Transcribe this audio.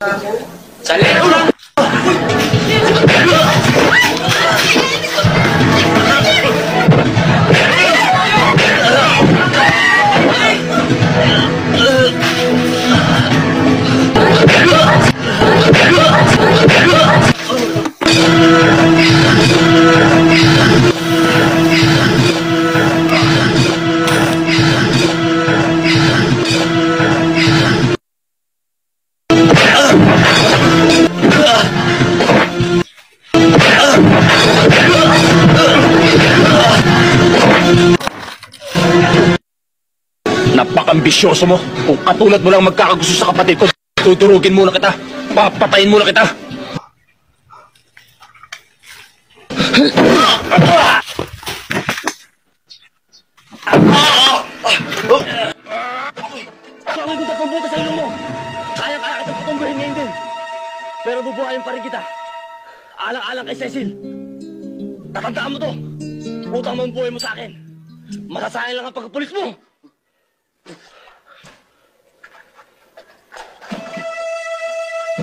Salero lang! Napaka-ambisyoso mo. Kung katulad mo lang magkakagusto sa kapatid ko, tuturugin muna kita. Papatayin muna kita. Bakit kung tatumbuka sa ilong mo? Kaya-kaya kitang patumbuhin ngayon din. Pero bubuhayin pa rin kita. Alang-alang kay Cecil. Tatandaan mo to. Utang mo ang buhay mo sa akin. Masasayang lang ang pagkapulis mo.